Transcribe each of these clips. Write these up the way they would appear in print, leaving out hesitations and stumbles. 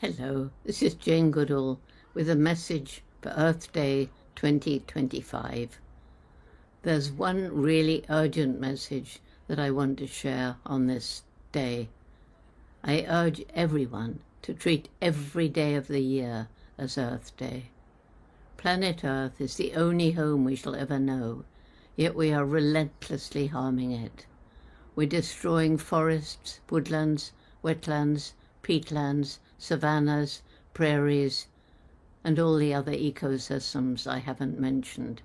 Hello, this is Jane Goodall with a message for Earth Day 2025. There's one really urgent message that I want to share on this day. I urge everyone to treat every day of the year as Earth Day. Planet Earth is the only home we shall ever know, yet we are relentlessly harming it. We're destroying forests, woodlands, wetlands, peatlands, savannas, prairies, and all the other ecosystems I haven't mentioned.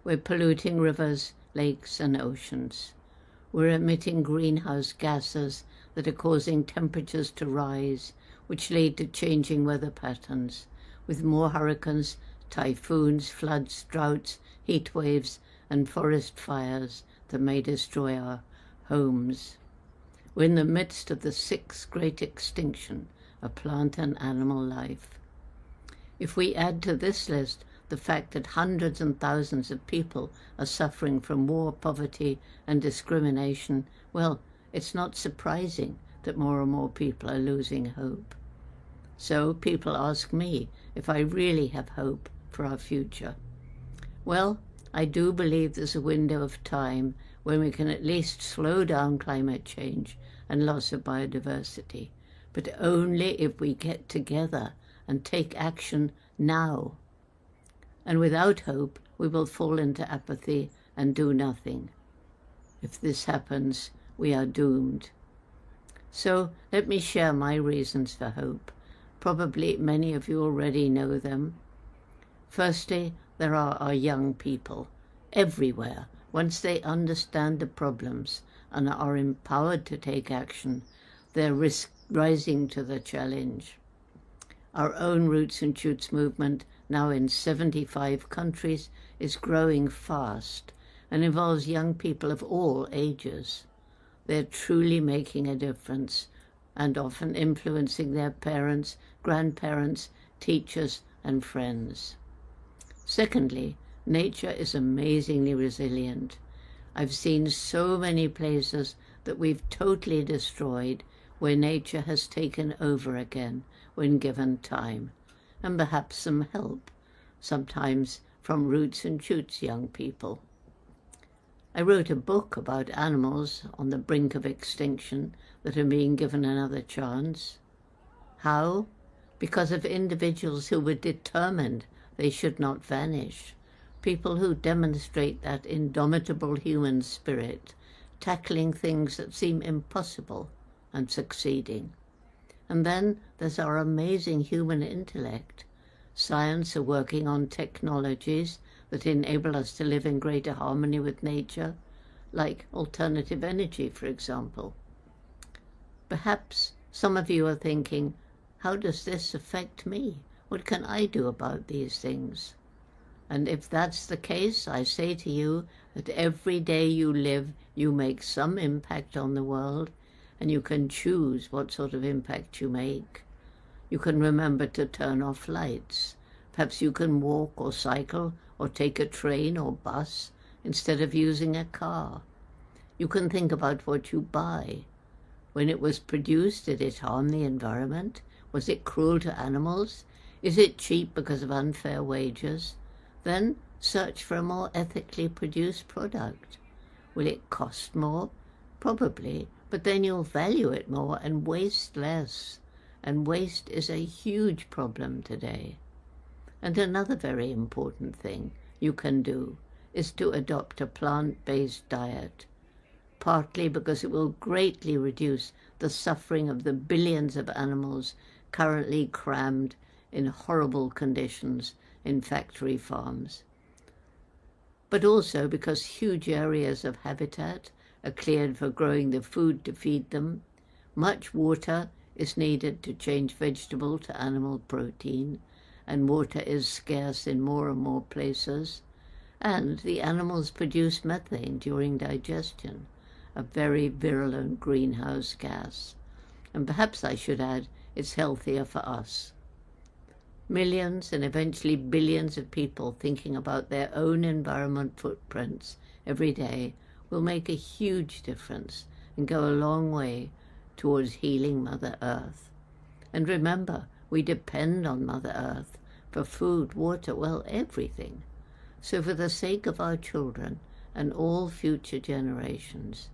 We're polluting rivers, lakes, and oceans. We're emitting greenhouse gases that are causing temperatures to rise, which lead to changing weather patterns, with more hurricanes, typhoons, floods, droughts, heat waves, and forest fires that may destroy our homes. We're in the midst of the sixth great extinction of plant and animal life. If we add to this list the fact that hundreds and thousands of people are suffering from war, poverty, and discrimination, well, it's not surprising that more and more people are losing hope. So people ask me if I really have hope for our future. Well, I do believe there's a window of time when we can at least slow down climate change and loss of biodiversity, but only if we get together and take action now. And without hope, we will fall into apathy and do nothing. If this happens, we are doomed. So let me share my reasons for hope. Probably many of you already know them. Firstly, there are our young people everywhere. Once they understand the problems and are empowered to take action, they're rising to the challenge. Our own Roots and Shoots movement, now in 75 countries, is growing fast and involves young people of all ages. They're truly making a difference and often influencing their parents, grandparents, teachers, and friends. Secondly, nature is amazingly resilient. I've seen so many places that we've totally destroyed where nature has taken over again when given time, and perhaps some help, sometimes from Roots and Shoots young people. I wrote a book about animals on the brink of extinction that are being given another chance. How? Because of individuals who were determined they should not vanish, people who demonstrate that indomitable human spirit, tackling things that seem impossible and succeeding. And then there's our amazing human intellect. Science are working on technologies that enable us to live in greater harmony with nature, like alternative energy, for example. Perhaps some of you are thinking, how does this affect me? What can I do about these things? And if that's the case, I say to you that every day you live, you make some impact on the world, and you can choose what sort of impact you make. You can remember to turn off lights. Perhaps you can walk or cycle or take a train or bus instead of using a car. You can think about what you buy. When it was produced, did it harm the environment? Was it cruel to animals? Is it cheap because of unfair wages? Then search for a more ethically produced product. Will it cost more? Probably, but then you'll value it more and waste less. And waste is a huge problem today. And another very important thing you can do is to adopt a plant-based diet, partly because it will greatly reduce the suffering of the billions of animals currently crammed in horrible conditions in factory farms, but also because huge areas of habitat are cleared for growing the food to feed them. Much water is needed to change vegetable to animal protein, and water is scarce in more and more places, and the animals produce methane during digestion, a very virulent greenhouse gas. And perhaps I should add, it's healthier for us. Millions and eventually billions of people thinking about their own environment footprints every day will make a huge difference and go a long way towards healing Mother Earth. And remember, We depend on Mother Earth for food, water, well, everything. So for the sake of our children and all future generations,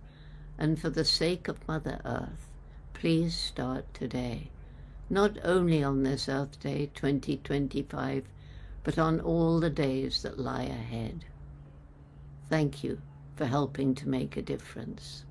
and for the sake of Mother Earth, please start today, not only on this Earth Day 2025, but on all the days that lie ahead. Thank you for helping to make a difference.